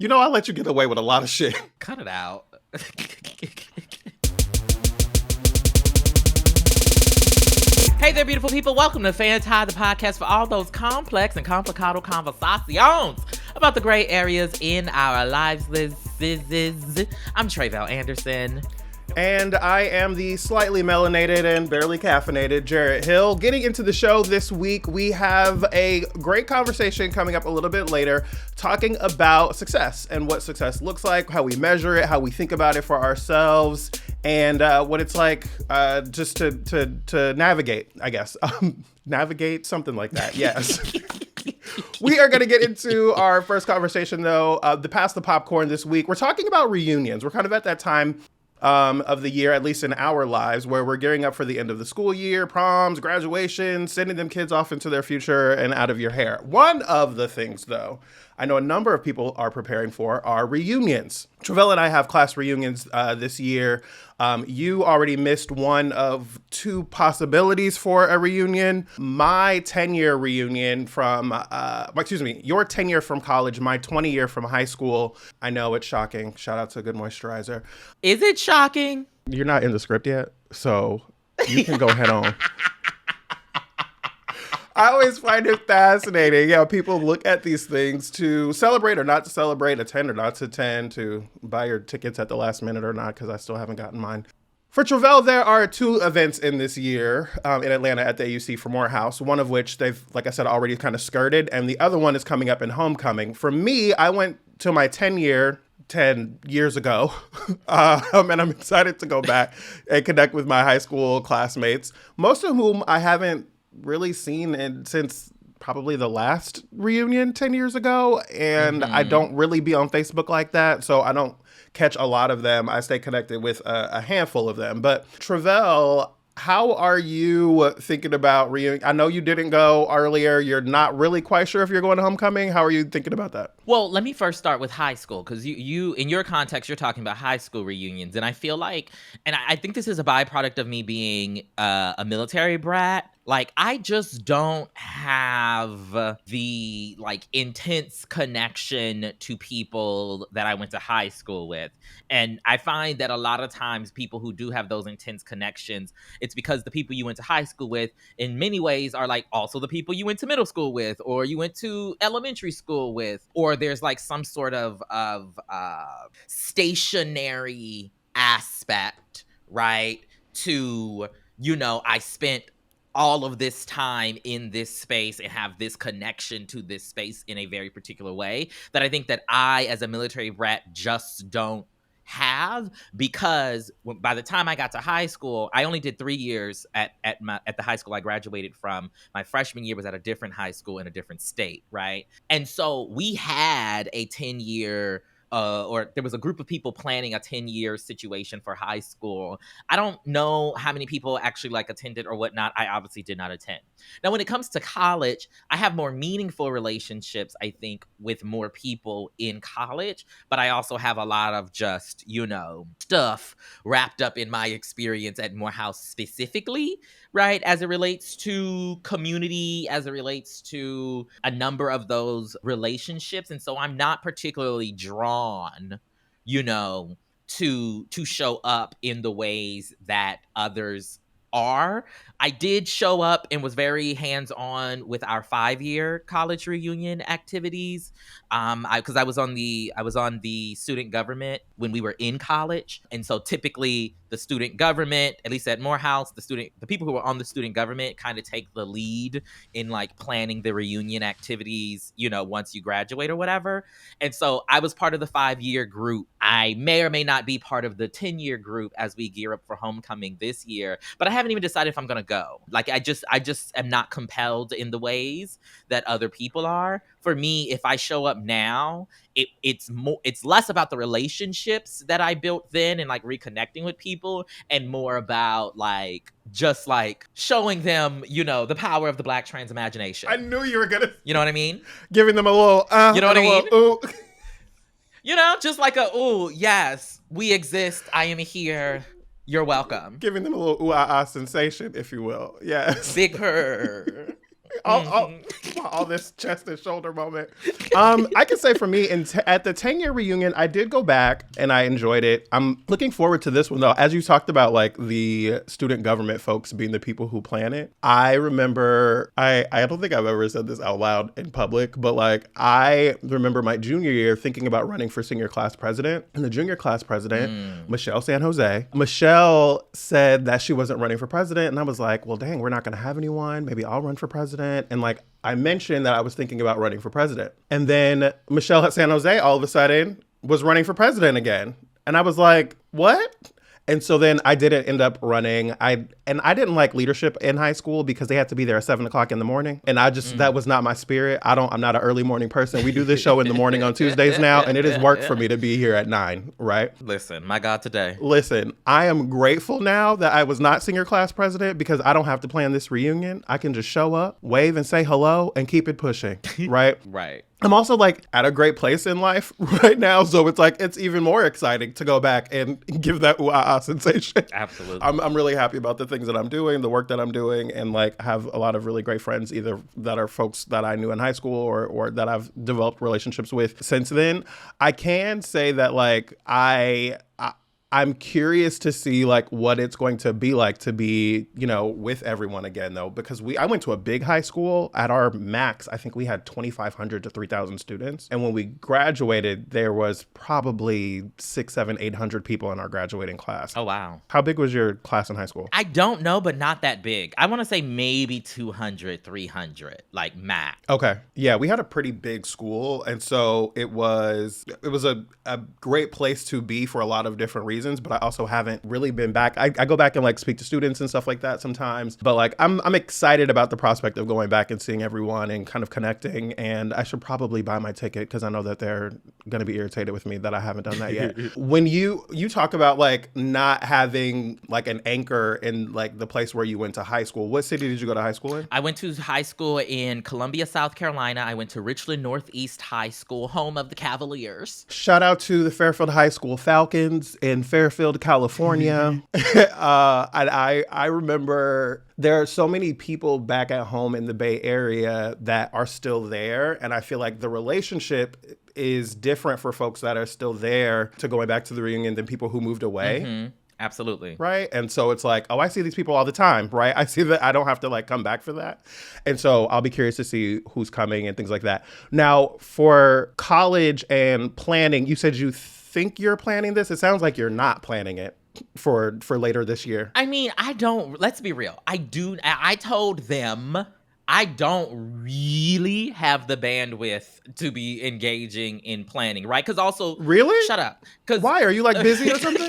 You know, I let you get away with a lot of shit. Cut it out. Hey there, beautiful people. Welcome to FANTI, the podcast for all those complex and complicado conversations about the gray areas in our lives. I'm Tre'vell Anderson. And I am the slightly melanated and barely caffeinated Jarrett Hill. Getting into the show this week, we have a great conversation coming up a little bit later, talking about success and what success looks like, how we measure it, how we think about it for ourselves, and what it's like just to navigate, I guess. Navigate, something like that, yes. We are going to get into our first conversation, though, the Pass the Popcorn this week. We're talking about reunions. We're kind of at that time of the year, at least in our lives, where we're gearing up for the end of the school year, proms, graduation, sending them kids off into their future and out of your hair. One of the things, though, I know a number of people are preparing for are reunions. Tre'vell and I have class reunions this year. You already missed one of two possibilities for a reunion. My 10-year reunion from, your 10-year from college, my 20-year from high school. I know it's shocking. Shout out to Good Moisturizer. Is it shocking? You're not in the script yet, so you can go head on. I always find it fascinating. Yeah, people look at these things to celebrate or not to celebrate, attend or not to attend, to buy your tickets at the last minute or not, because I still haven't gotten mine. For Tre'vell, there are two events in this year in Atlanta at the AUC for Morehouse, one of which they've, like I said, already kind of skirted, and the other one is coming up in homecoming. For me, I went to my 10 years ago, and I'm excited to go back and connect with my high school classmates, most of whom I haven't really seen since probably the last reunion 10 years ago. And I don't really be on Facebook like that, so I don't catch a lot of them. I stay connected with a handful of them. But Tre'vell, how are you thinking about reunion? I know you didn't go earlier. You're not really quite sure if you're going to homecoming. How are you thinking about that? Well, let me first start with high school, because you in your context, you're talking about high school reunions. And I feel like, and I think this is a byproduct of me being a military brat. Like, I just don't have the, intense connection to people that I went to high school with. And I find that a lot of times people who do have those intense connections, it's because the people you went to high school with, in many ways, are, also the people you went to middle school with, or you went to elementary school with, or there's, some sort of stationary aspect, right, to, I spent all of this time in this space and have this connection to this space in a very particular way that I think that I, as a military brat, just don't have, because by the time I got to high school, I only did 3 years at the high school I graduated from. My freshman year was at a different high school in a different state, right? And so we had a 10-year or there was a group of people planning a 10-year situation for high school. I don't know how many people actually attended or whatnot. I obviously did not attend. Now, when it comes to college, I have more meaningful relationships, I think, with more people in college, but I also have a lot of just, stuff wrapped up in my experience at Morehouse specifically, right? As it relates to community, as it relates to a number of those relationships. And so I'm not particularly drawn, to show up in the ways that others are. I did show up and was very hands-on with our 5-year college reunion activities. Because I was on the student government when we were in college. And so typically the student government, at least at Morehouse, the people who were on the student government kind of take the lead in planning the reunion activities, once you graduate or whatever. And so I was part of the 5-year group. I may or may not be part of the 10-year group as we gear up for homecoming this year, but I haven't even decided if I'm going to go. I just am not compelled in the ways that other people are. For me, if I show up now, it's less about the relationships that I built then and reconnecting with people, and more about just showing them, the power of the Black trans imagination. I knew you were gonna. You know what I mean? Giving them a little. You know what I mean? Ooh. Just ooh, yes, we exist. I am here. You're welcome. Giving them a little ooh-ah-ah sensation, if you will. Yes. Big her. all this chest and shoulder moment. I can say for me, at the 10-year reunion, I did go back and I enjoyed it. I'm looking forward to this one though. As you talked about, like the student government folks being the people who plan it. I remember, I don't think I've ever said this out loud in public, but like I remember my junior year thinking about running for senior class president. And the junior class president, Michelle San Jose, Michelle said that she wasn't running for president. And I was like, well, dang, we're not going to have anyone. Maybe I'll run for president. And like, I mentioned that I was thinking about running for president. And then Michelle at San Jose all of a sudden was running for president again. And I was like, what? And so then I didn't end up running. I didn't like leadership in high school because they had to be there at 7:00 in the morning. And I just, that was not my spirit. I'm not an early morning person. We do this show in the morning on Tuesdays now, and it has worked for me to be here at 9, right? Listen, my God, today. Listen, I am grateful now that I was not senior class president because I don't have to plan this reunion. I can just show up, wave and say hello and keep it pushing, right? Right. I'm also like at a great place in life right now. So it's like, it's even more exciting to go back and give that ooh-ah-ah sensation. Absolutely. I'm really happy about the things that I'm doing, the work that I'm doing, and like have a lot of really great friends, either that are folks that I knew in high school or that I've developed relationships with since then. I can say that like I'm curious to see like what it's going to be like to be, with everyone again though, because I went to a big high school. At our max, I think we had 2,500 to 3,000 students. And when we graduated, there was probably 600, 700, 800 people in our graduating class. Oh, wow. How big was your class in high school? I don't know, but not that big. I want to say maybe 200, 300, like max. Okay. Yeah, we had a pretty big school. And so it was a great place to be for a lot of different reasons. But I also haven't really been back. I go back and like speak to students and stuff like that sometimes. But like I'm excited about the prospect of going back and seeing everyone and kind of connecting. And I should probably buy my ticket because I know that they're going to be irritated with me that I haven't done that yet. When you talk about like not having like an anchor in like the place where you went to high school, what city did you go to high school in? I went to high school in Columbia, South Carolina. I went to Richland Northeast High School, home of the Cavaliers. Shout out to the Fairfield High School Falcons in Fairfield, California. I remember there are so many people back at home in the Bay Area that are still there. And I feel like the relationship is different for folks that are still there to going back to the reunion than people who moved away. Mm-hmm. Absolutely. Right. And so it's like, oh, I see these people all the time. Right. I see that I don't have to like come back for that. And so I'll be curious to see who's coming and things like that. Now, for college and planning, you said you think you're planning this. It sounds like you're not planning it for later this year. I mean, let's be real. I told them I don't really have the bandwidth to be engaging in planning, right? Because also... Really? Shut up. Why? Are you like busy or something?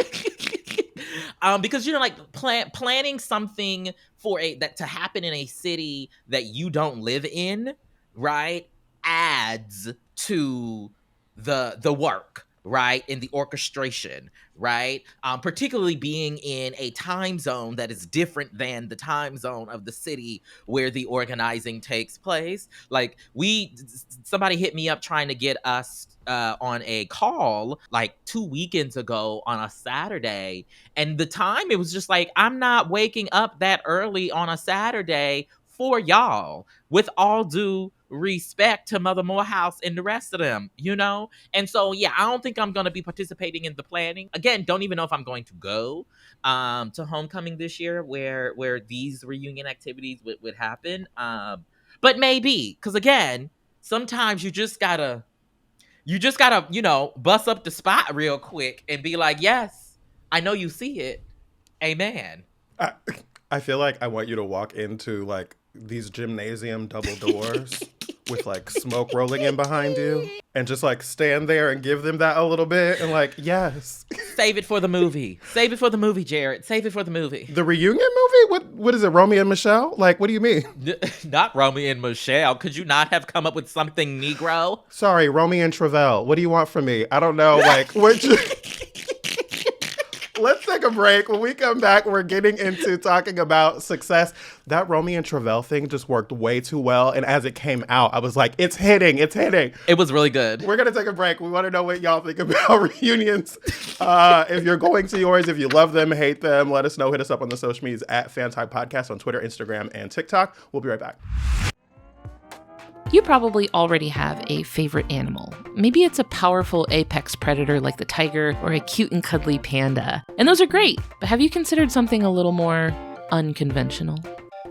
Because like planning something for that to happen in a city that you don't live in, right, adds to the work, right, in the orchestration, right, particularly being in a time zone that is different than the time zone of the city where the organizing takes place. Like somebody hit me up trying to get us on a call like 2 weekends ago on a Saturday, and the time, it was just like, I'm not waking up that early on a Saturday for y'all, with all due respect to Mother Morehouse and the rest of them, And so, yeah, I don't think I'm going to be participating in the planning. Again, don't even know if I'm going to go to homecoming this year where these reunion activities would happen. But maybe, because again, sometimes you just gotta, bust up the spot real quick and be like, yes, I know you see it. Amen. I feel like I want you to walk into like these gymnasium double doors with like smoke rolling in behind you and just like stand there and give them that a little bit and like, yes. Save it for the movie. Save it for the movie, Jarrett. Save it for the movie. The reunion movie? What is it, Romeo and Michelle? Like, what do you mean? Not Romeo and Michelle. Could you not have come up with something Negro? Sorry, Romeo and Tre'vell. What do you want from me? I don't know. Like, what you... Let's take a break. When we come back, we're getting into talking about success. That Romeo and Tre'vell thing just worked way too well. And as it came out, I was like, it's hitting. It was really good. We're going to take a break. We want to know what y'all think about reunions. If you're going to yours, if you love them, hate them, let us know. Hit us up on the social medias at FANTI Podcast on Twitter, Instagram, and TikTok. We'll be right back. You probably already have a favorite animal. Maybe it's a powerful apex predator like the tiger or a cute and cuddly panda. And those are great, but have you considered something a little more unconventional?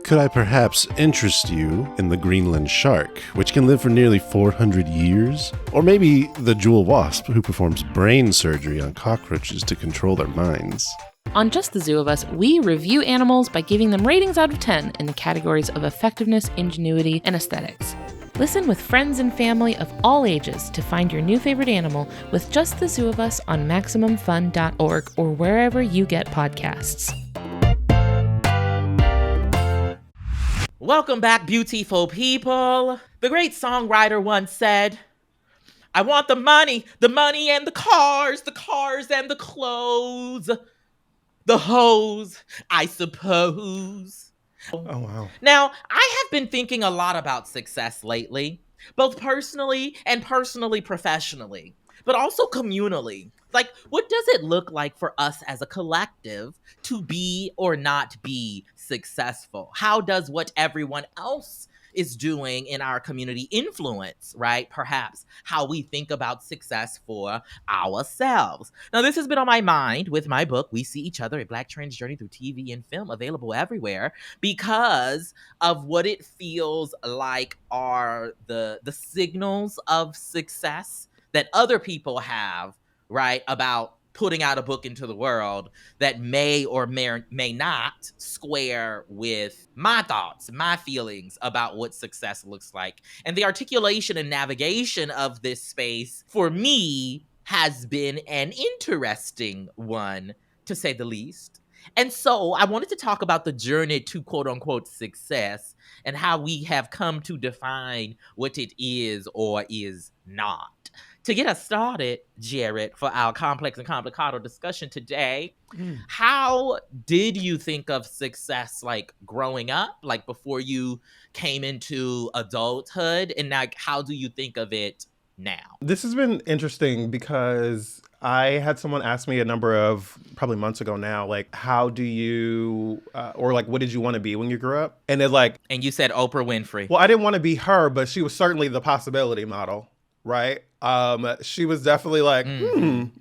Could I perhaps interest you in the Greenland shark, which can live for nearly 400 years? Or maybe the jewel wasp, who performs brain surgery on cockroaches to control their minds? On Just the Zoo of Us, we review animals by giving them ratings out of 10 in the categories of effectiveness, ingenuity, and aesthetics. Listen with friends and family of all ages to find your new favorite animal with Just the Zoo of Us on MaximumFun.org or wherever you get podcasts. Welcome back, beautiful people. The great songwriter once said, I want the money and the cars and the clothes, the hoes, I suppose. Oh, wow. Now, I have been thinking a lot about success lately, both personally and professionally, but also communally. Like, what does it look like for us as a collective to be or not be successful? How does what everyone else is doing in our community influence, right? Perhaps how we think about success for ourselves. Now, this has been on my mind with my book, We See Each Other, A Black Trans Journey Through TV and Film, available everywhere, because of what it feels like are the signals of success that other people have, right, about putting out a book into the world that may or may not square with my thoughts, my feelings about what success looks like. And the articulation and navigation of this space, for me, has been an interesting one, to say the least. And so I wanted to talk about the journey to quote unquote success and how we have come to define what it is or is not. To get us started, Jarrett, for our complex and complicado discussion today, how did you think of success, like, growing up, like before you came into adulthood, and like how do you think of it now? This has been interesting because I had someone ask me a number of probably months ago now, like, how do you, or like, what did you want to be when you grew up? And it's like, and you said Oprah Winfrey. Well, I didn't want to be her, but she was certainly the possibility model, right? She was definitely like,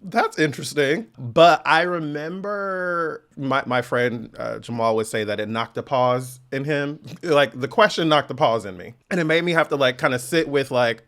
that's interesting. But I remember my friend Jamal would say that it knocked a pause in him. Like, the question knocked the pause in me. And it made me have to like kind of sit with like,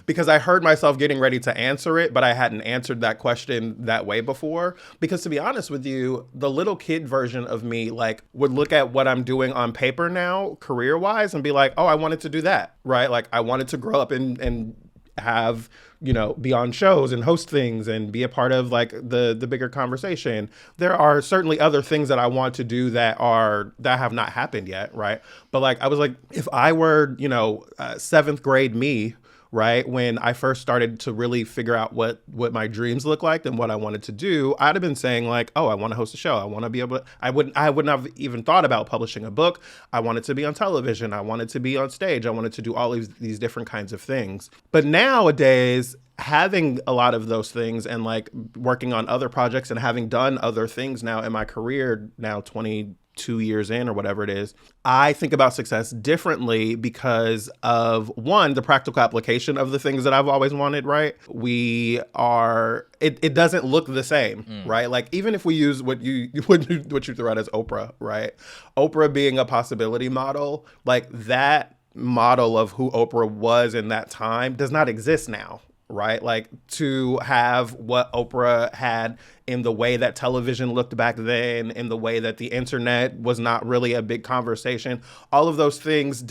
because I heard myself getting ready to answer it, but I hadn't answered that question that way before. Because to be honest with you, the little kid version of me like would look at what I'm doing on paper now, career-wise, and be like, oh, I wanted to do that, right? Like, I wanted to grow up and have, you know, be on shows and host things and be a part of like the bigger conversation. There are certainly other things that I want to do that have not happened yet, right? But like, I was like, if I were, you know, 7th grade me, right, when I first started to really figure out what my dreams look like and what I wanted to do, I'd have been saying like, oh, I want to host a show. I want to be able to, I wouldn't have even thought about publishing a book. I wanted to be on television. I wanted to be on stage. I wanted to do all these different kinds of things. But nowadays, having a lot of those things and like working on other projects and having done other things now in my career, now 22 years in or whatever it is, I think about success differently because of, one, the practical application of the things that I've always wanted, right? It doesn't look the same, right? Like, even if we use what you threw out as Oprah, right? Oprah being a possibility model, like that model of who Oprah was in that time does not exist now. Right? Like, to have what Oprah had in the way that television looked back then, in the way that the internet was not really a big conversation, all of those things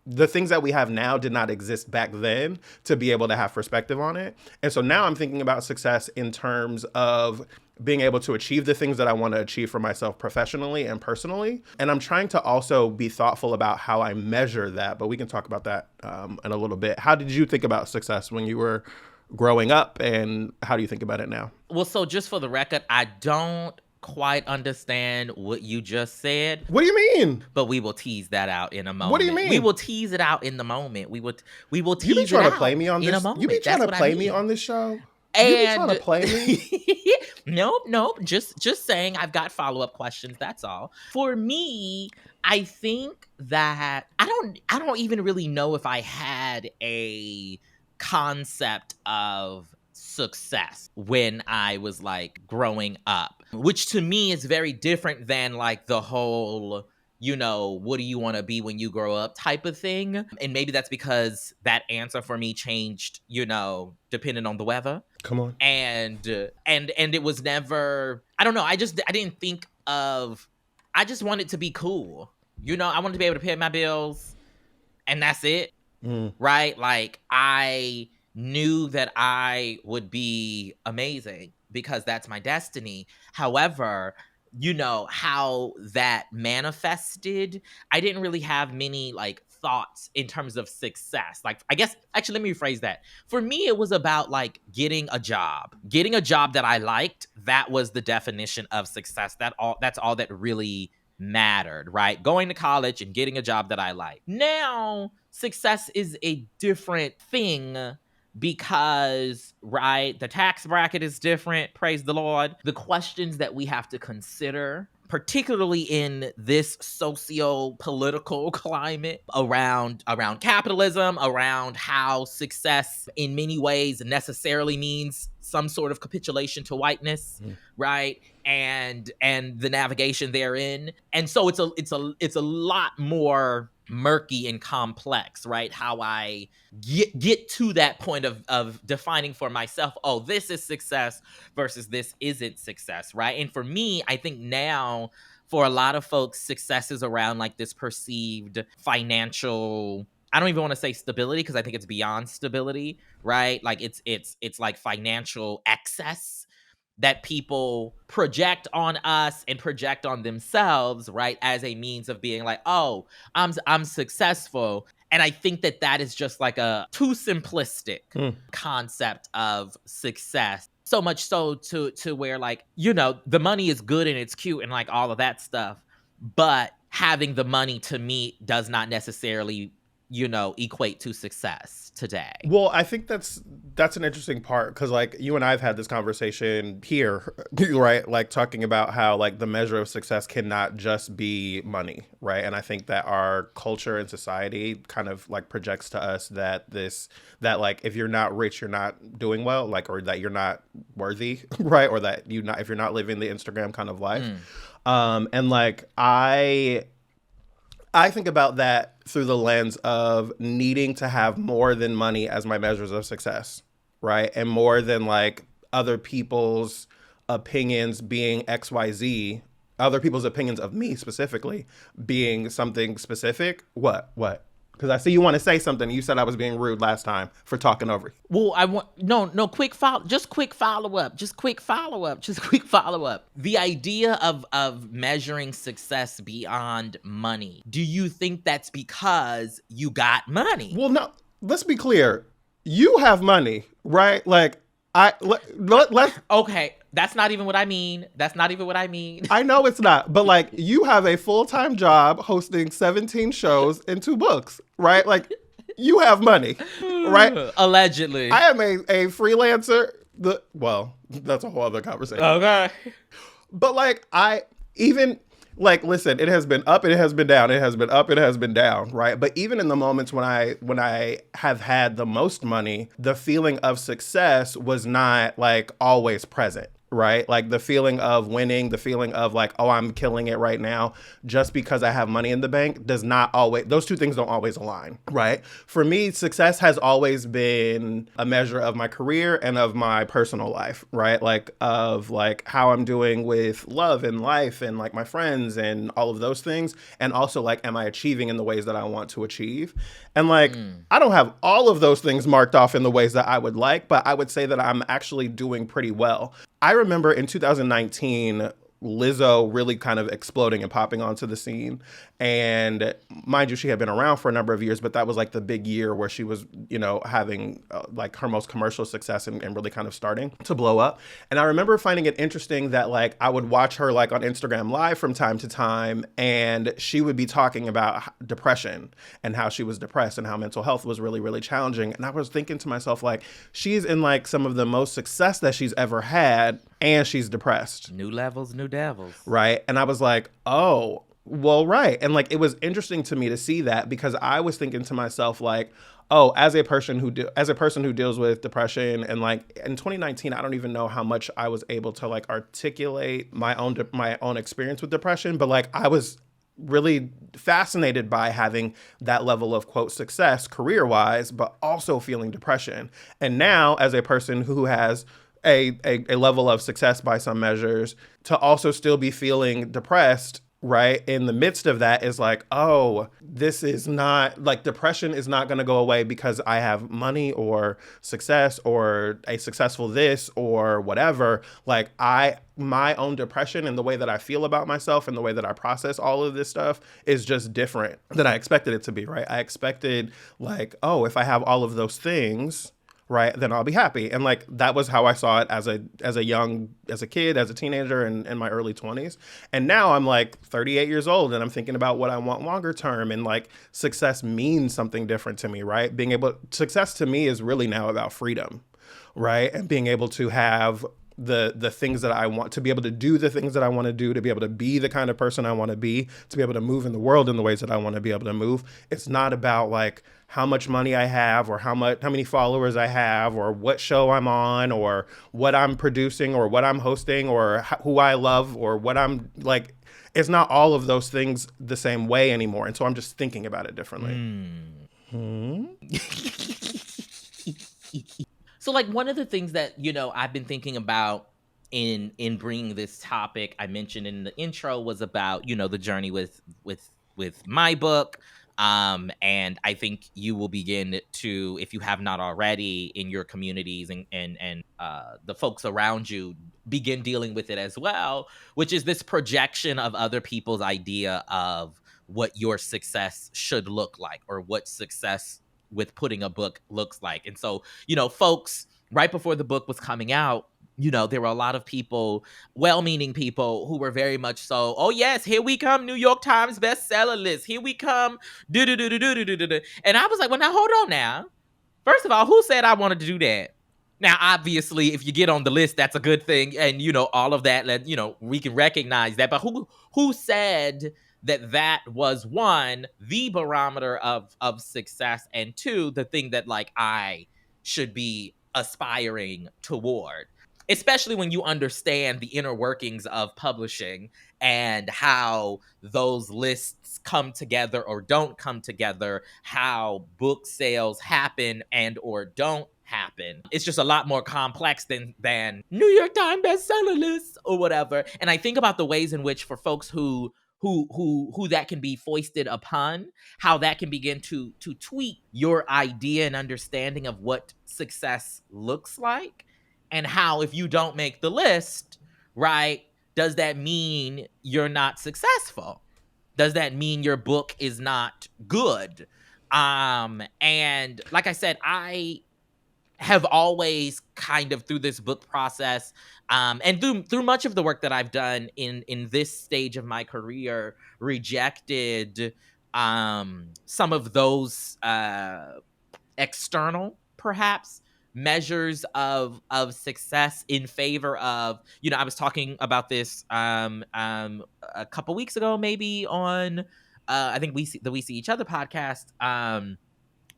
the things that we have now did not exist back then to be able to have perspective on it. And so now I'm thinking about success in terms of being able to achieve the things that I want to achieve for myself professionally and personally. And I'm trying to also be thoughtful about how I measure that, but we can talk about that in a little bit. How did you think about success when you were growing up, and how do you think about it now? Well, so just for the record, I don't quite understand what you just said. What do you mean? But we will tease that out in a moment. What do you mean? We will tease it out in the moment. We will tease it out you be trying to play me on in this? a moment. You be trying to play me on this show? You be trying to play me? Nope. Just saying I've got follow-up questions, that's all. For me, I think that I don't even really know if I had a concept of success when I was like growing up, which to me is very different than like the whole, what do you want to be when you grow up type of thing. And maybe that's because that answer for me changed, depending on the weather. Come on. And it was never, I don't know. I didn't think of, I just wanted to be cool. I wanted to be able to pay my bills and that's it. Right? Like I knew that I would be amazing because that's my destiny. However, how that manifested, I didn't really have many like thoughts in terms of success. Like, I guess, actually, let me rephrase that. For me, it was about like getting a job that I liked. That was the definition of success. That's all that really mattered, right? Going to college and getting a job that I like. Now, success is a different thing because, right, the tax bracket is different, praise the Lord. The questions that we have to consider, particularly in this socio-political climate around capitalism, around how success in many ways necessarily means some sort of capitulation to whiteness, right? And the navigation therein. And so it's a lot more murky and complex, right? How I get to that point of defining for myself, oh, this is success versus this isn't success, right? And for me, I think now for a lot of folks, success is around like this perceived financial, I don't even want to say stability because I think it's beyond stability, right? Like it's like financial excess that people project on us and project on themselves, right, as a means of being like, oh, I'm successful. And I think that is just like a too simplistic concept of success. So much so to where like, the money is good and it's cute and like all of that stuff. But having the money to me does not necessarily, equate to success today. Well, I think that's an interesting part because like you and I have had this conversation here, right? Like talking about how like the measure of success cannot just be money, right? And I think that our culture and society kind of like projects to us that like if you're not rich, you're not doing well, like, or that you're not worthy, right? Or that if you're not living the Instagram kind of life. And like I think about that through the lens of needing to have more than money as my measures of success, right? And more than like other people's opinions being XYZ, other people's opinions of me specifically being something specific. What? Because I see you want to say something. You said I was being rude last time for talking over you. Well, I want quick follow up. The idea of measuring success beyond money. Do you think that's because you got money? Well, no. Let's be clear. You have money, right? Like let's. Okay, that's not even what I mean. I know it's not, but like you have a full-time job hosting 17 shows and 2 books, right? Like you have money, right? Allegedly. I am a freelancer. Well, that's a whole other conversation. Okay. But like listen, it has been up, it has been down, it has been up, it has been down, right? But even in the moments when I have had the most money, the feeling of success was not like always present. Right? Like the feeling of winning, the feeling of like, oh, I'm killing it right now, just because I have money in the bank does not always, those two things don't always align, right? For me, success has always been a measure of my career and of my personal life, right? Like of like how I'm doing with love and life and like my friends and all of those things. And also like, am I achieving in the ways that I want to achieve? And like, I don't have all of those things marked off in the ways that I would like, but I would say that I'm actually doing pretty well. I remember in 2019, Lizzo really kind of exploding and popping onto the scene. And mind you, she had been around for a number of years, but that was like the big year where she was, having like her most commercial success and really kind of starting to blow up. And I remember finding it interesting that like I would watch her like on Instagram Live from time to time, and she would be talking about depression and how she was depressed and how mental health was really, really challenging. And I was thinking to myself, like, she's in like some of the most success that she's ever had, and she's depressed. New levels, new devils. Right. And I was like, oh, Well, right. And like it was interesting to me to see that because I was thinking to myself like, oh, as a person who deals with depression and like in 2019, I don't even know how much I was able to like articulate my own experience with depression, but like I was really fascinated by having that level of quote success career wise, but also feeling depression. And now as a person who has a level of success by some measures, to also still be feeling depressed, right, in the midst of that is like, oh, this is not like depression is not going to go away because I have money or success or a successful this or whatever. Like my own depression and the way that I feel about myself and the way that I process all of this stuff is just different than I expected it to be, right? I expected like, oh, if I have all of those things, right, then I'll be happy. And like that was how I saw it as a kid, as a teenager in my early 20s. And now I'm like 38 years old and I'm thinking about what I want longer term, and like success means something different to me, right? Success to me is really now about freedom, right? And being able to have the things that I want, to be able to do the things that I want to do, to be able to be the kind of person I want to be able to move in the world in the ways that I want to be able to move. It's not about like how much money I have or how many followers I have or what show I'm on or what I'm producing or what I'm hosting or who I love or what I'm like. It's not all of those things the same way anymore. And so I'm just thinking about it differently. So like one of the things that, you know, I've been thinking about in bringing this topic, I mentioned in the intro, was about, you know, the journey with my book. And I think you will begin to, if you have not already, in your communities and the folks around you, begin dealing with it as well, which is this projection of other people's idea of what your success should look like or what success with putting a book looks like. And so, you know, folks, right before the book was coming out, you know, there were a lot of people, well-meaning people, who were very much so, oh yes, here we come, New York Times bestseller list. Here we come, do-do-do-do-do-do-do-do. And I was like, well, now hold on now. First of all, who said I wanted to do that? Now, obviously, if you get on the list, that's a good thing. And, you know, all of that, you know, we can recognize that. But who said that was, one, the barometer of success, and two, the thing that like I should be aspiring toward? Especially when you understand the inner workings of publishing and how those lists come together or don't come together, how book sales happen and or don't happen. It's just a lot more complex than New York Times bestseller list or whatever. And I think about the ways in which, for folks who that can be foisted upon, how that can begin to tweak your idea and understanding of what success looks like. And how, if you don't make the list, right, does that mean you're not successful? Does that mean your book is not good? And like I said, I have always kind of, through this book process, and through much of the work that I've done in this stage of my career, rejected some of those external, perhaps, measures of success in favor of, you know, I was talking about this a couple weeks ago, maybe on I think We See Each Other podcast,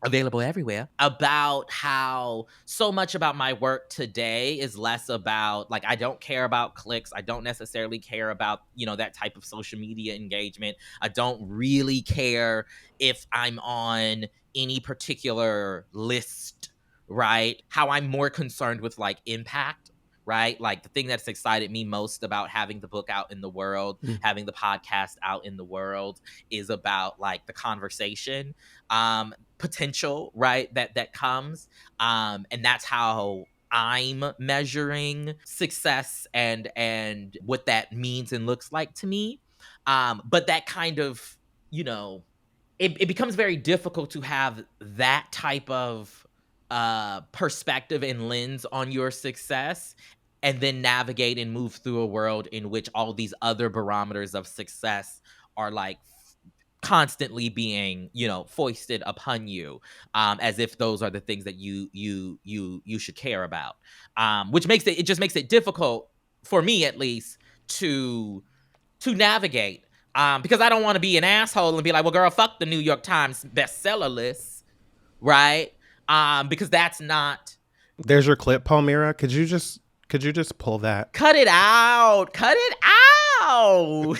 available everywhere, about how so much about my work today is less about, like, I don't care about clicks. I don't necessarily care about, you know, that type of social media engagement. I don't really care if I'm on any particular list, right? How I'm more concerned with like impact, right? Like the thing that's excited me most about having the book out in the world, having the podcast out in the world, is about like the conversation potential, right? That comes. And that's how I'm measuring success and what that means and looks like to me. But that kind of, you know, it becomes very difficult to have that type of perspective and lens on your success, and then navigate and move through a world in which all these other barometers of success are like constantly being, you know, foisted upon you, as if those are the things that you should care about, which makes it just makes it difficult for me, at least, to navigate. Because I don't want to be an asshole and be like, well, girl, fuck the New York Times bestseller list, right? Because that's not. There's your clip, Palmira. Could you just pull that? Cut it out. Cut it out.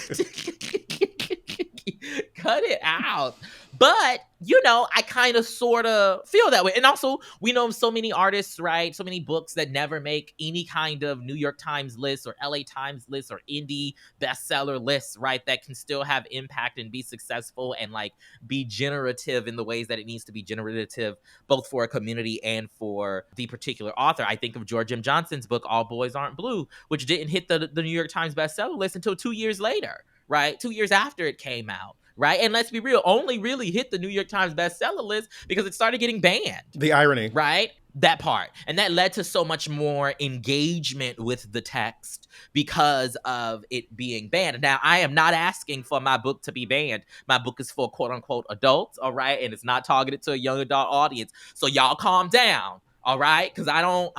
Cut it out. But, you know, I kind of sort of feel that way. And also, we know so many artists, right? So many books that never make any kind of New York Times list or LA Times list or indie bestseller lists, right? That can still have impact and be successful and like be generative in the ways that it needs to be generative, both for a community and for the particular author. I think of George M. Johnson's book, All Boys Aren't Blue, which didn't hit the New York Times bestseller list until 2 years later, right? 2 years after it came out. Right. And let's be real, only really hit the New York Times bestseller list because it started getting banned. The irony. Right. That part. And that led to so much more engagement with the text because of it being banned. Now, I am not asking for my book to be banned. My book is for quote unquote adults. All right. And it's not targeted to a young adult audience. So y'all calm down. All right. Because I don't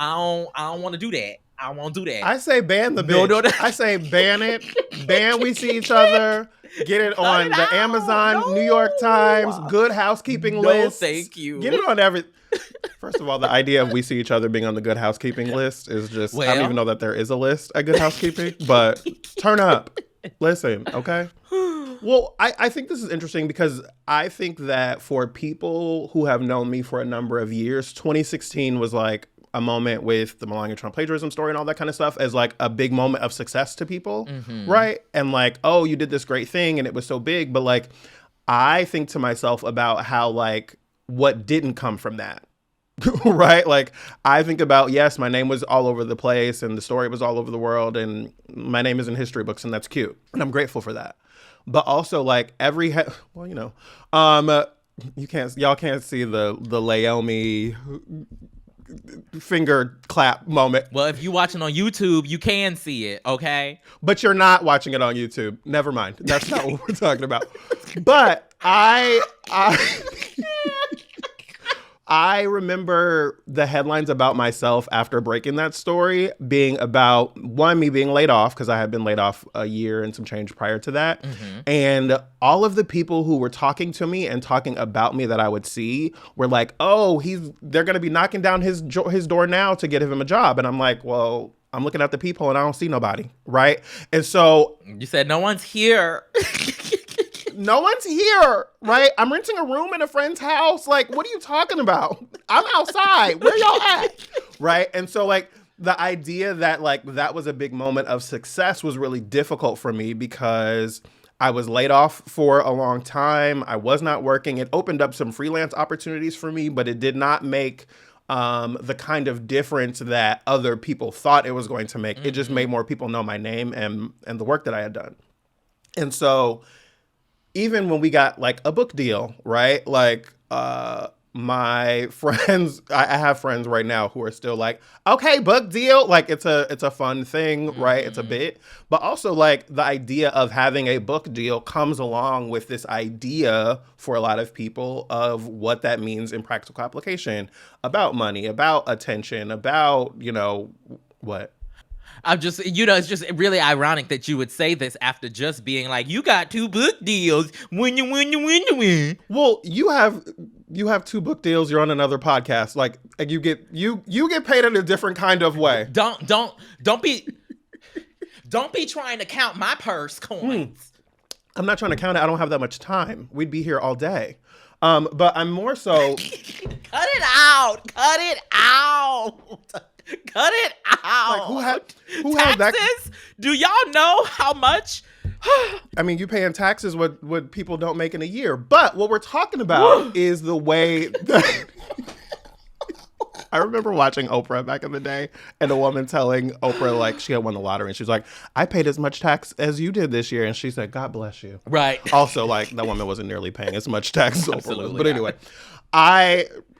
want to do that. I won't do that. I say ban the bitch. No. I say ban it. Ban We See Each Other. Get it on the out. Amazon, New York Times, Good Housekeeping list. Thank you. Get it on every. First of all, the idea of We See Each Other being on the Good Housekeeping list is just, I don't even know that there is a list at Good Housekeeping, but turn up. Listen, okay? Well, I think this is interesting because I think that for people who have known me for a number of years, 2016 was like a moment with the Melania Trump plagiarism story and all that kind of stuff as like a big moment of success to people, right? And like, oh, you did this great thing and it was so big. But like, I think to myself about how like what didn't come from that, right? Like I think about, yes, my name was all over the place and the story was all over the world and my name is in history books and that's cute. And I'm grateful for that. But also like well, you know, y'all can't see the Laomi finger clap moment. Well, if you're watching on YouTube, you can see it, okay? But you're not watching it on YouTube. Never mind. That's not what we're talking about. But I remember the headlines about myself after breaking that story being about, one, me being laid off, because I had been laid off a year and some change prior to that. And all of the people who were talking to me and talking about me that I would see were like, oh, they're going to be knocking down his door now to get him a job. And I'm like, well, I'm looking at the people and I don't see nobody, right? And so... You said no one's here. No one's here, right? I'm renting a room in a friend's house. Like, what are you talking about? I'm outside. Where y'all at? Right? And so, like, the idea that, like, that was a big moment of success was really difficult for me because I was laid off for a long time. I was not working. It opened up some freelance opportunities for me, but it did not make the kind of difference that other people thought it was going to make. It just made more people know my name and the work that I had done. And so... even when we got like a book deal, right? Like my friends, I have friends right now who are still like, okay, book deal. Like it's a fun thing, right? It's a bit. But also like the idea of having a book deal comes along with this idea for a lot of people of what that means in practical application about money, about attention, about, you know, what? I'm just, you know, it's just really ironic that you would say this after just being like, you got 2 book deals. When you win. Well, you have 2 book deals. You're on another podcast. Like you get paid in a different kind of way. Don't be trying to count my purse coins. I'm not trying to count it. I don't have that much time. We'd be here all day. But I'm more so. Cut it out. Cut it out. Like who had that? Taxes? Do y'all know how much? I mean, you paying taxes what people don't make in a year. But what we're talking about is the way that I remember watching Oprah back in the day and a woman telling Oprah like she had won the lottery and she was like, I paid as much tax as you did this year. And she said, God bless you. Right. Also, like that woman wasn't nearly paying as much tax as Oprah was. But not. anyway,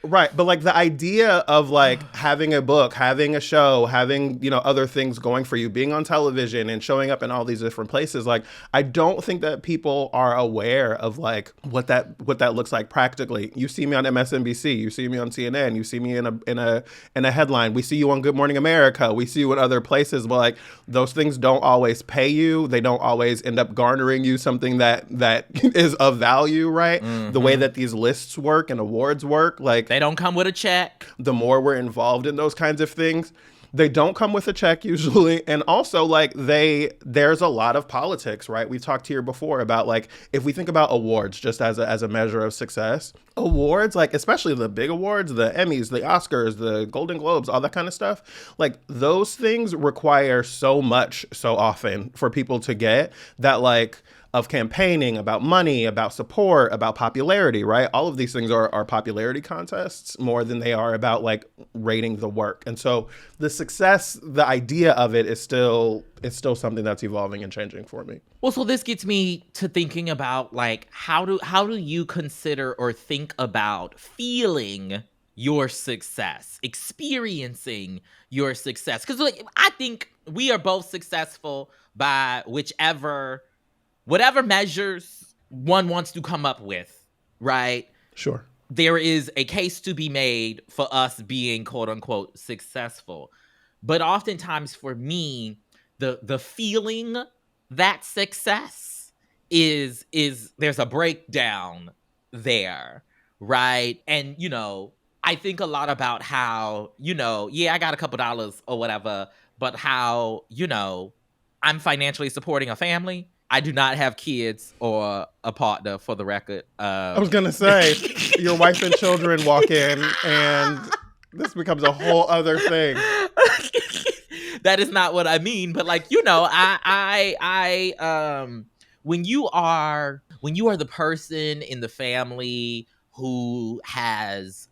right. But like the idea of like having a book, having a show, having, you know, other things going for you, being on television and showing up in all these different places. Like, I don't think that people are aware of like what that looks like practically. You see me on MSNBC, you see me on CNN, you see me in a headline. We see you on Good Morning America. We see you in other places, but like those things don't always pay you. They don't always end up garnering you something that is of value, right? The way that these lists work and awards work, like they don't come with a check. The more we're involved in those kinds of things, they don't come with a check usually. And also like there's a lot of politics, right? We've talked here before about like, if we think about awards just as a measure of success, awards, like especially the big awards, the Emmys, the Oscars, the Golden Globes, all that kind of stuff, like those things require so much so often for people to get that like of campaigning, about money, about support, about popularity, right? All of these things are popularity contests more than they are about like rating the work. And so the success, the idea of it is still something that's evolving and changing for me. Well, so this gets me to thinking about like how do you consider or think about feeling your success, experiencing your success? Because like, I think we are both successful by whatever measures one wants to come up with, right? Sure. There is a case to be made for us being quote unquote successful. But oftentimes for me, the feeling that success is there's a breakdown there, right? And, I think a lot about how, I got a couple dollars or whatever, but how, I'm financially supporting a family. I do not have kids or a partner, for the record. I was going to say, your wife and children walk in and this becomes a whole other thing. That is not what I mean. But like, when you are the person in the family who has,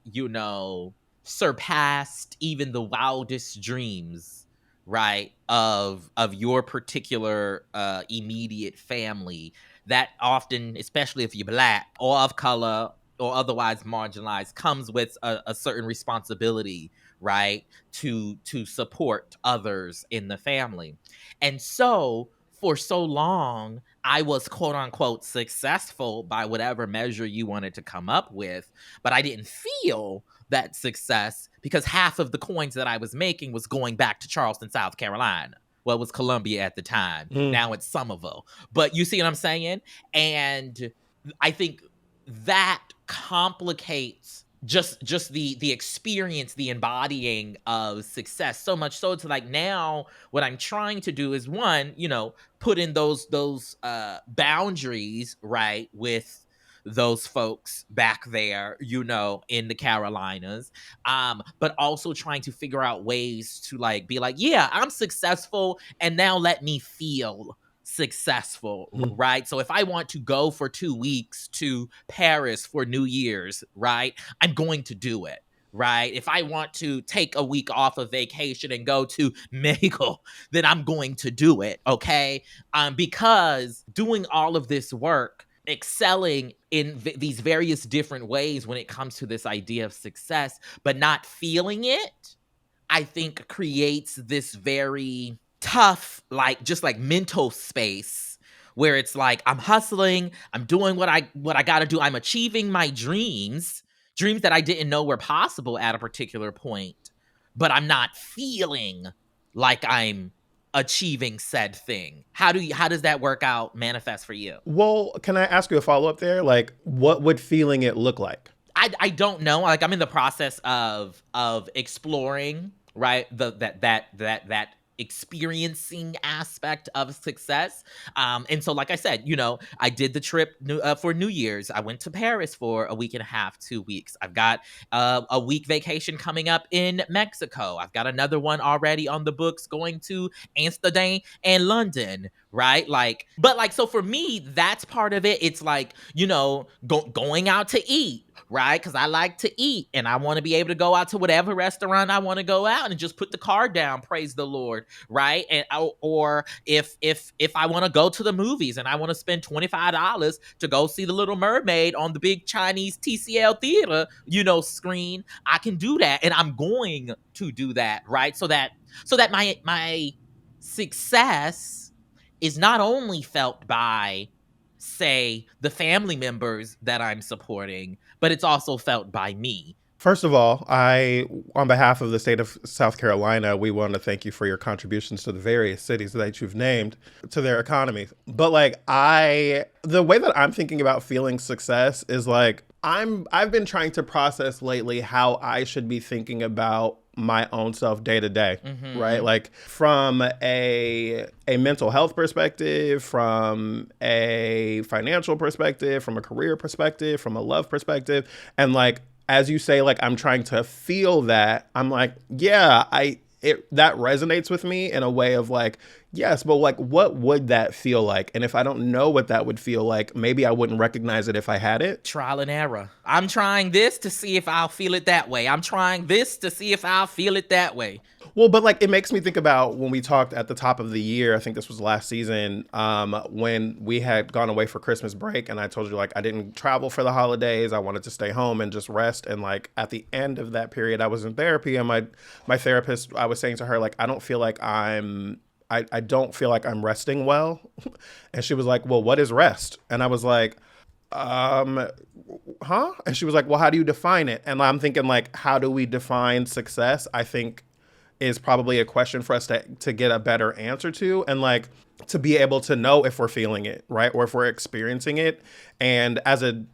surpassed even the wildest dreams, right, of your particular immediate family, that often, especially if you're Black or of color or otherwise marginalized, comes with a certain responsibility, right, to support others in the family. And so for so long, I was quote unquote successful by whatever measure you wanted to come up with, but I didn't feel that success because half of the coins that I was making was going back to Charleston, South Carolina. Well, it was Columbia at the time. Now it's Somerville. But you see what I'm saying? And I think that complicates just the experience, the embodying of success so much so to like now what I'm trying to do is one, put in those boundaries, right, with those folks back there, in the Carolinas, but also trying to figure out ways to like be like, yeah, I'm successful and now let me feel successful, right? So if I want to go for 2 weeks to Paris for New Year's, right, I'm going to do it, right? If I want to take a week off of vacation and go to Mexico, then I'm going to do it, okay? Because doing all of this work, excelling in these various different ways when it comes to this idea of success, but not feeling it, I think creates this very tough, just mental space where it's like, I'm hustling, I'm doing what I got to do. I'm achieving my dreams that I didn't know were possible at a particular point, but I'm not feeling like I'm achieving said thing. How does that work out, manifest for you? Well, can I ask you a follow-up there? Like, what would feeling it look like? I don't know. Like, I'm in the process of exploring, right, that experiencing aspect of success. And so, like I said, I did the trip for New Year's. I went to Paris for a week and a half, 2 weeks. I've got a week vacation coming up in Mexico. I've got another one already on the books going to Amsterdam and London, right? So for me, that's part of it. It's like, going out to eat, right? Because I like to eat and I want to be able to go out to whatever restaurant I want to go out and just put the card down, praise the Lord, right? And or if I want to go to the movies and I want to spend $25 to go see The Little Mermaid on the big Chinese TCL theater, screen, I can do that, and I'm going to do that, right? So that my success is not only felt by, say, the family members that I'm supporting, but it's also felt by me, First of all, on behalf of the state of South Carolina, we want to thank you for your contributions to the various cities that you've named to their economies. But like, the way that I'm thinking about feeling success is like, I've been trying to process lately how I should be thinking about my own self day to day, right? Like from a mental health perspective, from a financial perspective, from a career perspective, from a love perspective. And like, as you say, like, I'm trying to feel that, I'm like, yeah, that resonates with me in a way of like, yes, but like, what would that feel like? And if I don't know what that would feel like, maybe I wouldn't recognize it if I had it. Trial and error. I'm trying this to see if I'll feel it that way. I'm trying this to see if I'll feel it that way. Well, but like, it makes me think about when we talked at the top of the year, I think this was last season, when we had gone away for Christmas break, and I told you like I didn't travel for the holidays. I wanted to stay home and just rest. And like at the end of that period, I was in therapy, and my therapist, I was saying to her, like, I don't feel like I'm resting well. And she was like, well, what is rest? And I was like, huh? And she was like, well, how do you define it? And I'm thinking like, how do we define success? I think is probably a question for us to get a better answer to, and like to be able to know if we're feeling it, right? Or if we're experiencing it. And as a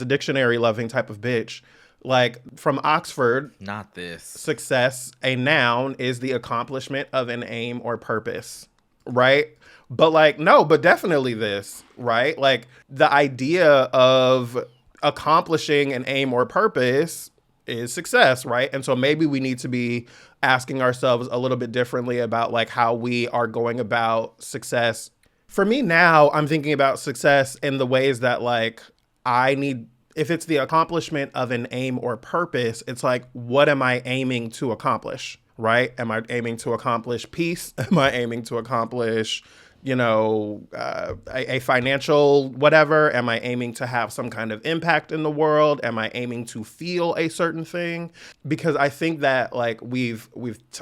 dictionary loving type of bitch, like from Oxford, not this. Success, a noun, is the accomplishment of an aim or purpose, right? But like, no, but definitely this, right? Like the idea of accomplishing an aim or purpose is success, right? And so maybe we need to be asking ourselves a little bit differently about like how we are going about success. For me now, I'm thinking about success in the ways that like if it's the accomplishment of an aim or purpose, it's like, what am I aiming to accomplish, right? Am I aiming to accomplish peace? Am I aiming to accomplish, a financial whatever? Am I aiming to have some kind of impact in the world? Am I aiming to feel a certain thing? Because I think that like we've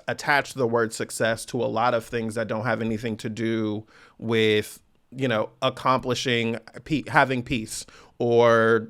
attached the word success to a lot of things that don't have anything to do with, accomplishing, having peace, or,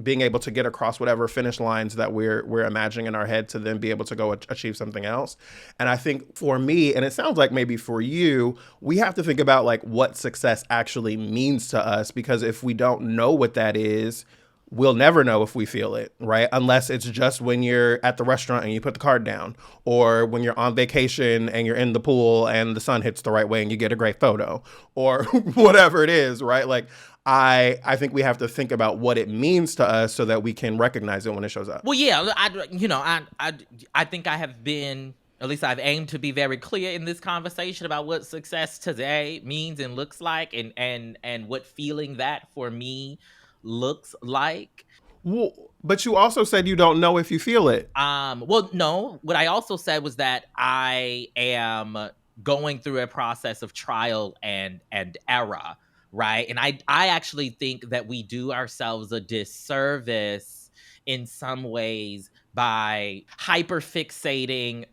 being able to get across whatever finish lines that we're imagining in our head to then be able to go achieve something else. And I think for me, and it sounds like maybe for you, we have to think about like what success actually means to us, because if we don't know what that is, we'll never know if we feel it, right? Unless it's just when you're at the restaurant and you put the card down, or when you're on vacation and you're in the pool and the sun hits the right way and you get a great photo, or whatever it is, right? Like, I think we have to think about what it means to us so that we can recognize it when it shows up. Well, yeah, I think I have been, at least I've aimed to be very clear in this conversation about what success today means and looks like, and what feeling that for me looks like. Well, but you also said you don't know if you feel it. Well, no. What I also said was that I am going through a process of trial and error, right? And I actually think that we do ourselves a disservice in some ways by hyperfixating,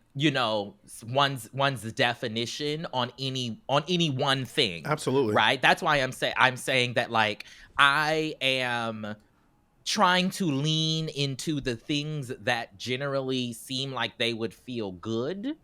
one's definition on any one thing. Absolutely. Right? That's why I'm saying that like I am trying to lean into the things that generally seem like they would feel good,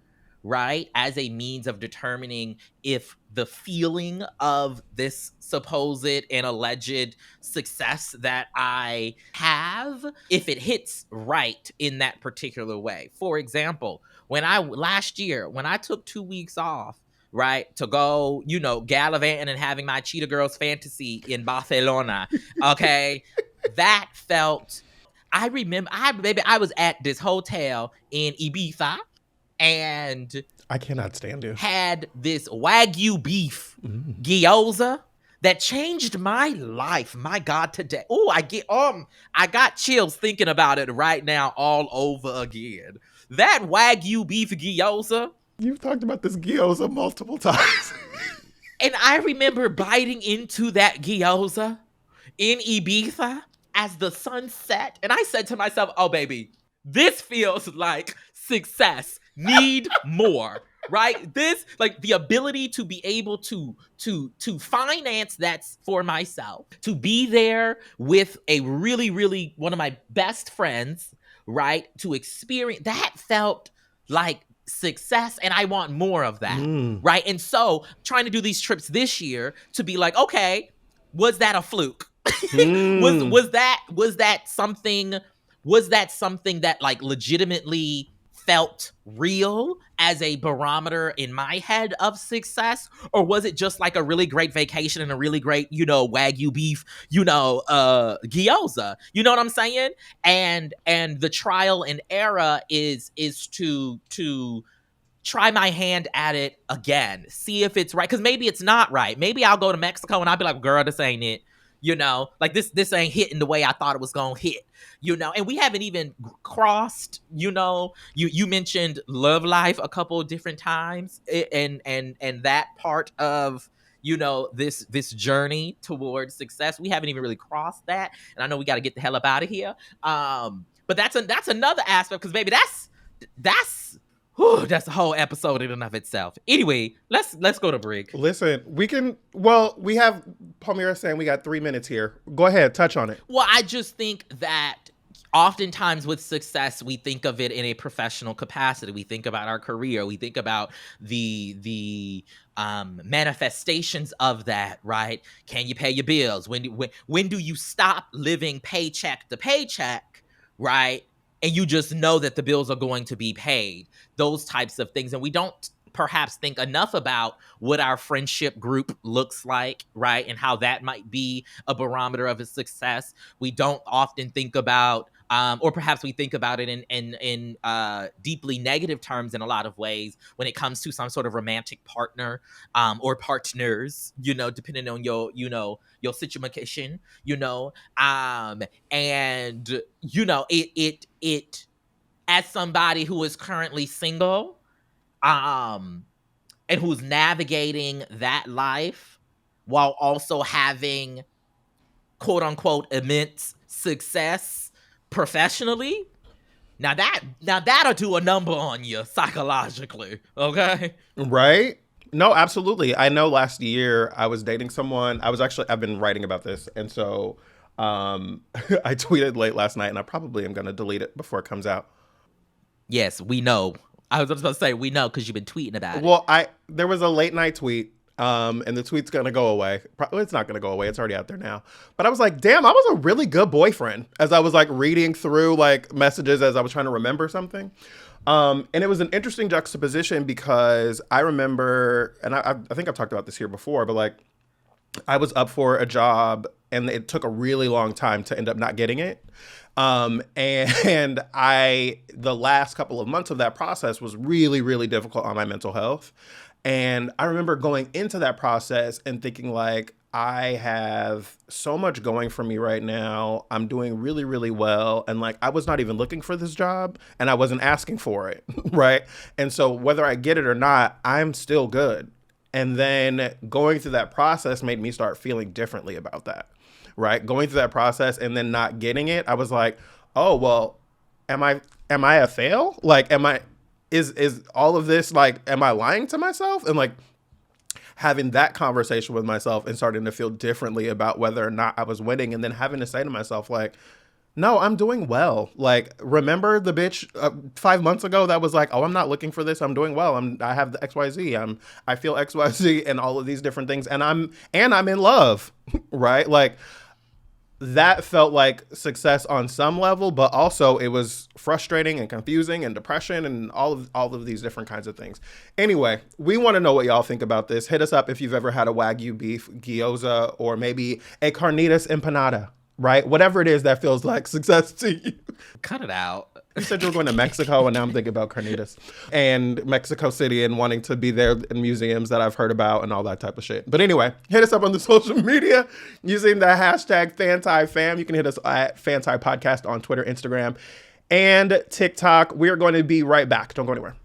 right? As a means of determining if the feeling of this supposed and alleged success that I have, if it hits right in that particular way. For example, last year, when I took 2 weeks off, right, to go, gallivanting and having my Cheetah Girls fantasy in Barcelona, okay, that felt, I remember, I was at this hotel in Ibiza, and I cannot stand you. Had this Wagyu beef gyoza that changed my life. My God, today. Oh, I got chills thinking about it right now all over again. That Wagyu beef gyoza. You've talked about this gyoza multiple times. And I remember biting into that gyoza in Ibiza as the sun set. And I said to myself, oh, baby, this feels like success. Need more, right? This, like, the ability to be able to finance that for myself, to be there with a really, really one of my best friends, right? To experience that felt like success, and I want more of that, right? And so trying to do these trips this year to be like, okay, was that a fluke? was that something that like legitimately felt real as a barometer in my head of success? Or was it just like a really great vacation and a really great, Wagyu beef, gyoza? You know what I'm saying? And the trial and error is to try my hand at it again, see if it's right. Because maybe it's not right. Maybe I'll go to Mexico and I'll be like, girl, this ain't it. Like this ain't hitting the way I thought it was gonna hit, and we haven't even crossed, you mentioned love life a couple of different times, and that part of, this journey towards success, we haven't even really crossed that. And I know we got to get the hell up out of here. But that's another aspect, because baby, that's a whole episode in and of itself. Anyway, let's go to Brig. Listen, we have Palmira saying we got 3 minutes here. Go ahead, touch on it. Well, I just think that oftentimes with success, we think of it in a professional capacity. We think about our career. We think about the manifestations of that, right? Can you pay your bills? When do you stop living paycheck to paycheck, right? And you just know that the bills are going to be paid, those types of things. And we don't perhaps think enough about what our friendship group looks like, right? And how that might be a barometer of a success. We don't often think about, or perhaps we think about it in deeply negative terms in a lot of ways when it comes to some sort of romantic partner, or partners, depending on your situation, and it as somebody who is currently single, and who's navigating that life while also having quote unquote immense success professionally. Now that'll do a number on you psychologically, okay? Right? No, absolutely. I know last year I was dating someone. I've been writing about this. And so I tweeted late last night, and I probably am going to delete it before it comes out. Yes, we know. I was just going to say, we know, because you've been tweeting about it. Well, there was a late night tweet, and the tweet's going to go away. It's not going to go away. It's already out there now. But I was like, damn, I was a really good boyfriend, as I was like reading through like messages as I was trying to remember something. And it was an interesting juxtaposition, because I remember, and I think I've talked about this here before, but like I was up for a job and it took a really long time to end up not getting it. And the last couple of months of that process was really, really difficult on my mental health. And I remember going into that process and thinking like, I have so much going for me right now. I'm doing really, really well. And like, I was not even looking for this job and I wasn't asking for it. Right. And so whether I get it or not, I'm still good. And then going through that process made me start feeling differently about that. Right. Going through that process and then not getting it, I was like, oh, well, am I a fail? Like, is all of this, like, am I lying to myself? And like having that conversation with myself and starting to feel differently about whether or not I was winning, and then having to say to myself, like, no, I'm doing well. Like, remember the bitch 5 months ago that was like, oh, I'm not looking for this. I'm doing well. I have the XYZ. I feel XYZ and all of these different things. And I'm in love, right? Like, that felt like success on some level, but also it was frustrating and confusing and depression and all of these different kinds of things. Anyway, we want to know what y'all think about this. Hit us up if you've ever had a Wagyu beef gyoza or maybe a carnitas empanada, right? Whatever it is that feels like success to you. Cut it out. You said you were going to Mexico, and now I'm thinking about carnitas and Mexico City and wanting to be there in museums that I've heard about and all that type of shit. But anyway, hit us up on the social media using the hashtag FantiFam. You can hit us at FanTi Podcast on Twitter, Instagram, and TikTok. We are going to be right back. Don't go anywhere.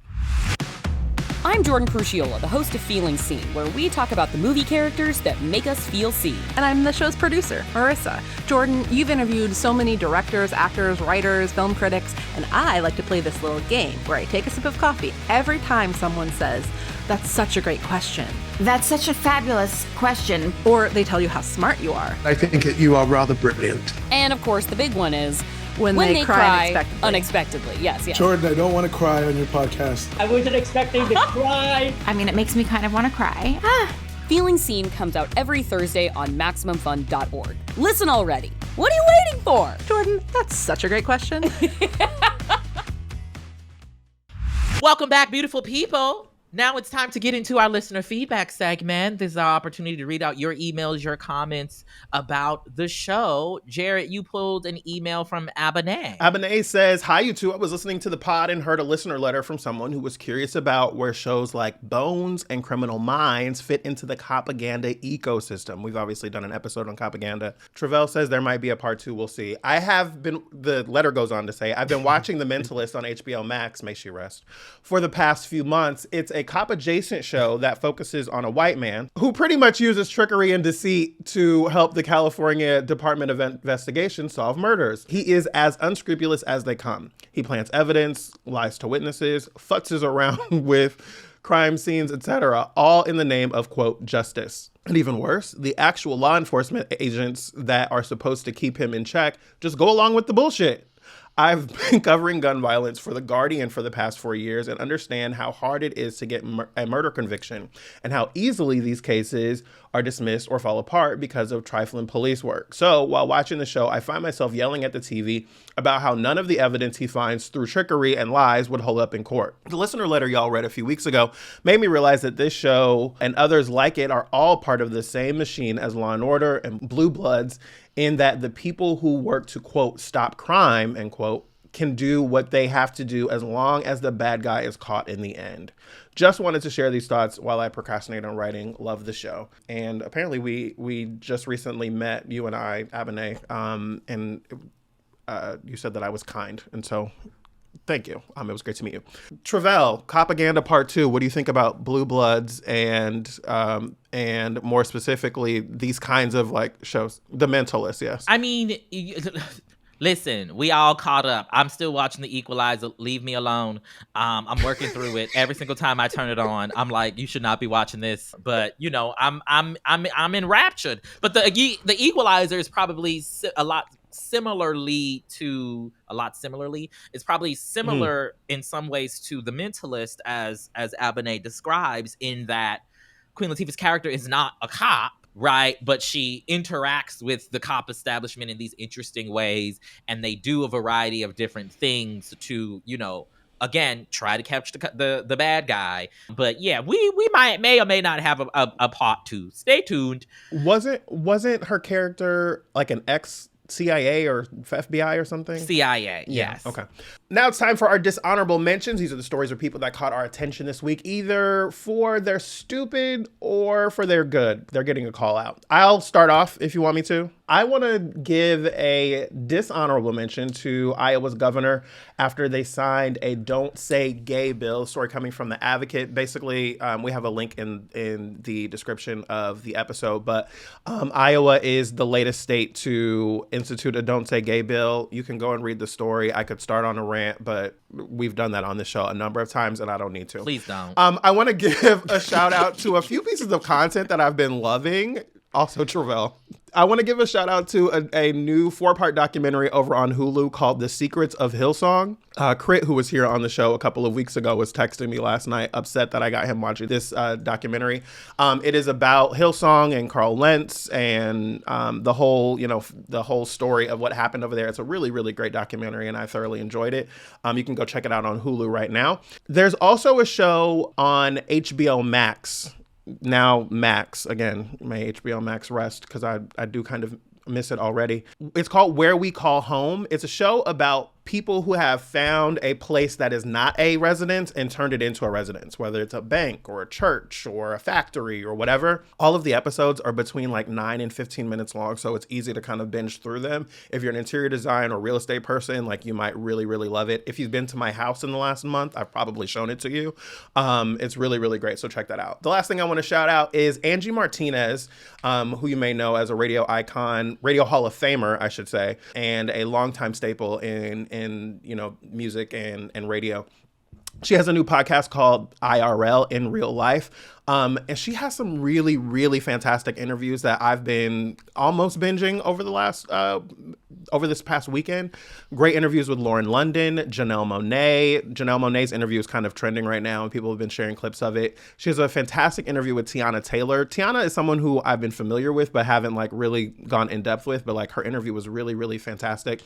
I'm Jordan Crucchiola, the host of Feeling Seen, where we talk about the movie characters that make us feel seen. And I'm the show's producer, Marissa. Jordan, you've interviewed so many directors, actors, writers, film critics, and I like to play this little game where I take a sip of coffee every time someone says, "That's such a great question." "That's such a fabulous question." Or they tell you how smart you are. "I think you are rather brilliant." And of course, the big one is, When they cry unexpectedly. Yes. Jordan, I don't want to cry on your podcast. I wasn't expecting to cry. I mean, it makes me kind of want to cry. Feeling Seen comes out every Thursday on MaximumFun.org. Listen already. What are you waiting for? Jordan, that's such a great question. Welcome back, beautiful people. Now it's time to get into our listener feedback segment. This is our opportunity to read out your emails, your comments about the show. Jarrett, you pulled an email from Abane. Abane says, hi, you two. I was listening to the pod and heard a listener letter from someone who was curious about where shows like Bones and Criminal Minds fit into the propaganda ecosystem. We've obviously done an episode on propaganda. Tre'vell says there might be a part 2. We'll see. The letter goes on to say, I've been watching The Mentalist on HBO Max, may she rest, for the past few months. It's a cop-adjacent show that focuses on a white man who pretty much uses trickery and deceit to help the California Department of Investigation solve murders. He is as unscrupulous as they come. He plants evidence, lies to witnesses, futzes around with crime scenes, etc., all in the name of, quote, justice. And even worse, the actual law enforcement agents that are supposed to keep him in check just go along with the bullshit. I've been covering gun violence for The Guardian for the past 4 years and understand how hard it is to get a murder conviction and how easily these cases are dismissed or fall apart because of trifling police work. So while watching the show, I find myself yelling at the TV about how none of the evidence he finds through trickery and lies would hold up in court. The listener letter y'all read a few weeks ago made me realize that this show and others like it are all part of the same machine as Law & Order and Blue Bloods, in that the people who work to, quote, stop crime, end quote, can do what they have to do as long as the bad guy is caught in the end. Just wanted to share these thoughts while I procrastinate on writing. Love the show. And apparently we just recently met, you and I, Abane, and you said that I was kind. And so thank you. It was great to meet you. Tre'vell, Propaganda Part 2. What do you think about Blue Bloods and more specifically these kinds of like shows? The Mentalist, yes. I mean, listen, we all caught up. I'm still watching The Equalizer. Leave me alone. I'm working through it. Every single time I turn it on, I'm like, you should not be watching this. But you know, I'm enraptured. But the Equalizer is probably it's probably similar in some ways to The Mentalist, as Abane describes, in that Queen Latifah's character is not a cop, right? But she interacts with the cop establishment in these interesting ways, and they do a variety of different things to, you know, again, try to catch the bad guy. But yeah, we may or may not have a part 2. Stay tuned. Wasn't her character like an CIA or FBI or something? CIA, yes. Yeah, okay. Now it's time for our dishonorable mentions. These are the stories of people that caught our attention this week, either for their stupid or for their good. They're getting a call out. I'll start off if you want me to. I want to give a dishonorable mention to Iowa's governor after they signed a Don't Say Gay bill. Story coming from The Advocate. Basically, we have a link in the description of the episode, but Iowa is the latest state to institute a Don't Say Gay bill. You can go and read the story. I could start on a rant, but we've done that on the show a number of times and I don't need to. Please don't. I want to give a shout out to a few pieces of content that I've been loving. Also, Tre'vell. I want to give a shout out to a new 4-part documentary over on Hulu called The Secrets of Hillsong. Crit, who was here on the show a couple of weeks ago, was texting me last night, upset that I got him watching this documentary. It is about Hillsong and Carl Lentz and the whole story of what happened over there. It's a really, really great documentary, and I thoroughly enjoyed it. You can go check it out on Hulu right now. There's also a show on HBO Max. Now Max, again, may HBO Max rest, because I do kind of miss it already. It's called Where We Call Home. It's a show about people who have found a place that is not a residence and turned it into a residence, whether it's a bank or a church or a factory or whatever. All of the episodes are between like 9 and 15 minutes long, so it's easy to kind of binge through them. If you're an interior design or real estate person, like, you might really, really love it. If you've been to my house in the last month, I've probably shown it to you. It's really, really great, so check that out. The last thing I want to shout out is Angie Martinez, who you may know as a radio icon, radio Hall of Famer, I should say, and a longtime staple in music and radio. She has a new podcast called IRL, In Real Life. And she has some really, really fantastic interviews that I've been almost binging over this past weekend. Great interviews with Lauren London, Janelle Monáe. Janelle Monáe's interview is kind of trending right now, and people have been sharing clips of it. She has a fantastic interview with Tiana Taylor. Tiana is someone who I've been familiar with, but haven't like really gone in depth with, but like her interview was really, really fantastic.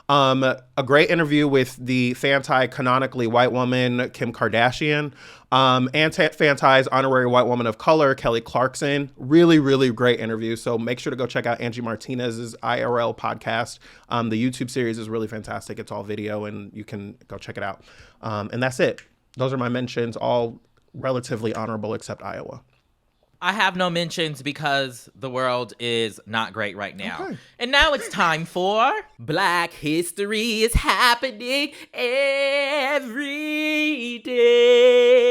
A great interview with the FANTI canonically white woman, Kim Kardashian, and FANTI's honorary white woman of color, Kelly Clarkson. Really, really great interview. So make sure to go check out Angie Martinez's IRL podcast. The YouTube series is really fantastic. It's all video and you can go check it out. And that's it. Those are my mentions, all relatively honorable except Iowa. I have no mentions because the world is not great right now. Okay. And now it's time for Black History is Happening Every Day.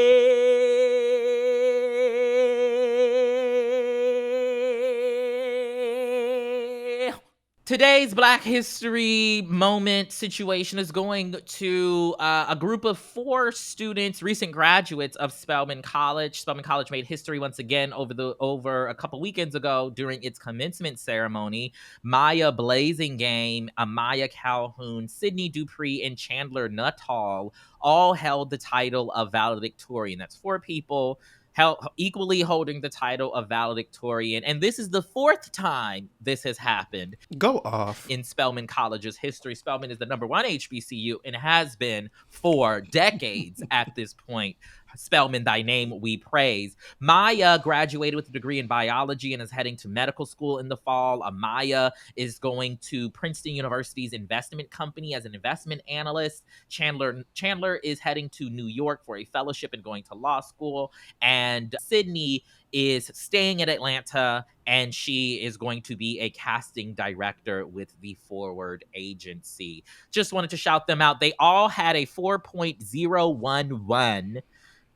Today's Black History moment situation is going to a group of 4 students, recent graduates of Spelman College. Spelman College made history once again over a couple weekends ago during its commencement ceremony. Maya Blasingame, Amaya Calhoun, Sydney Dupree, and Chandler Nuttall all held the title of valedictorian. That's 4 people equally holding the title of valedictorian. And this is the 4th time this has happened. Go off. In Spelman College's history. Spelman is the #1 HBCU and has been for decades at this point. Spelman, thy name we praise. Maya graduated with a degree in biology and is heading to medical school in the fall. Amaya is going to Princeton University's investment company as an investment analyst. Chandler is heading to New York for a fellowship and going to law school. And Sydney is staying in Atlanta, and she is going to be a casting director with the Forward Agency. Just wanted to shout them out. They all had a 4.011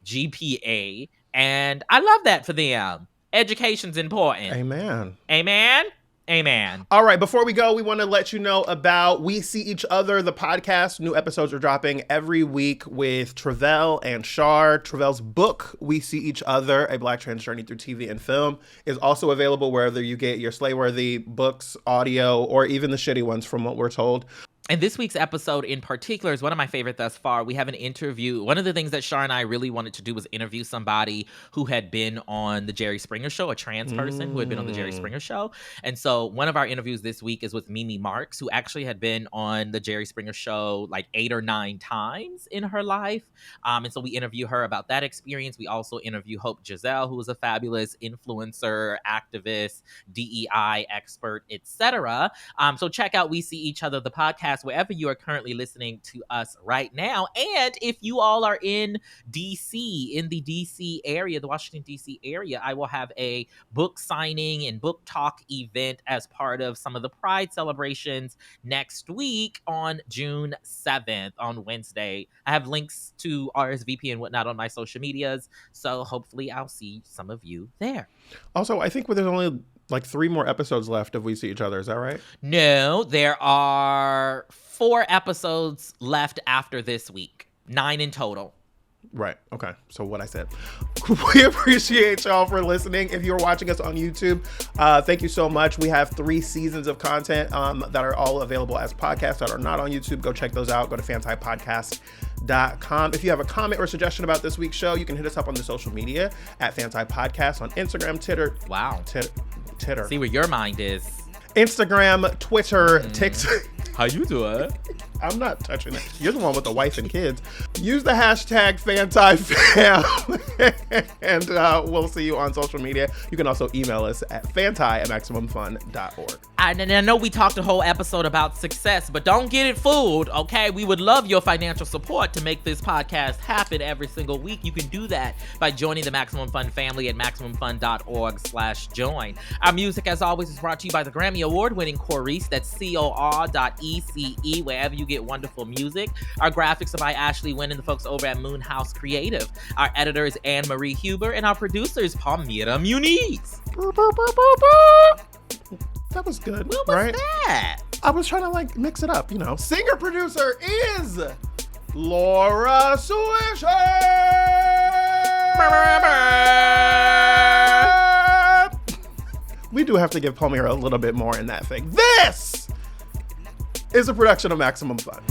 GPA, and I love that for them. Education's important. Amen. Amen. Amen. All right, before we go, we want to let you know about We See Each Other, the podcast. New episodes are dropping every week with Tre'vell and Shar. Tre'vell's book, We See Each Other, A Black Trans Journey Through TV and Film, is also available wherever you get your Slayworthy books, audio, or even the shitty ones from what we're told. And this week's episode in particular is one of my favorite thus far. We have an interview. One of the things that Shar and I really wanted to do was interview somebody who had been on the Jerry Springer Show, a trans person who had been on the Jerry Springer Show. And so one of our interviews this week is with Mimi Marks, who actually had been on the Jerry Springer Show like 8 or 9 times in her life. And so we interview her about that experience. We also interview Hope Giselle, who is a fabulous influencer, activist, DEI expert, etc. So check out We See Each Other, the podcast, wherever you are currently listening to us right now. And if you all are in DC, in the DC area, the Washington DC area, I will have a book signing and book talk event as part of some of the Pride celebrations next week on June 7th, on Wednesday. I have links to RSVP and whatnot on my social medias, so hopefully I'll see some of you there. Also, I think there's only like 3 more episodes left of We See Each Other. Is that right? No, there are 4 episodes left after this week. 9 in total. Right. Okay. So what I said. We appreciate y'all for listening. If you're watching us on YouTube, thank you so much. We have 3 seasons of content that are all available as podcasts that are not on YouTube. Go check those out. Go to FantiPodcast.com. If you have a comment or suggestion about this week's show, you can hit us up on the social media at Fanti Podcast on Instagram, Titter. Wow. Titter. See where your mind is. Instagram, Twitter, TikTok. How you doing? I'm not touching it. You're the one with the wife and kids. Use the hashtag FantiFam, and we'll see you on social media. You can also email us at fanti@maximumfun.org. And I know we talked a whole episode about success, but don't get it fooled, okay? We would love your financial support to make this podcast happen every single week. You can do that by joining the Maximum Fun family at MaximumFun.org/join. Our music, as always, is brought to you by the Grammy Award-winning Corrice. That's COR.ECE, wherever you get wonderful music. Our graphics are by Ashley Nguyen and the folks over at Moonhouse Creative. Our editor is Anne-Marie Huber, and our producer is Palmira Muniz. That was good, what was right? that? I was trying to like mix it up, you know. Singer producer is Laura Swisher. We do have to give Palmira a little bit more in that thing. This is a production of Maximum Fun.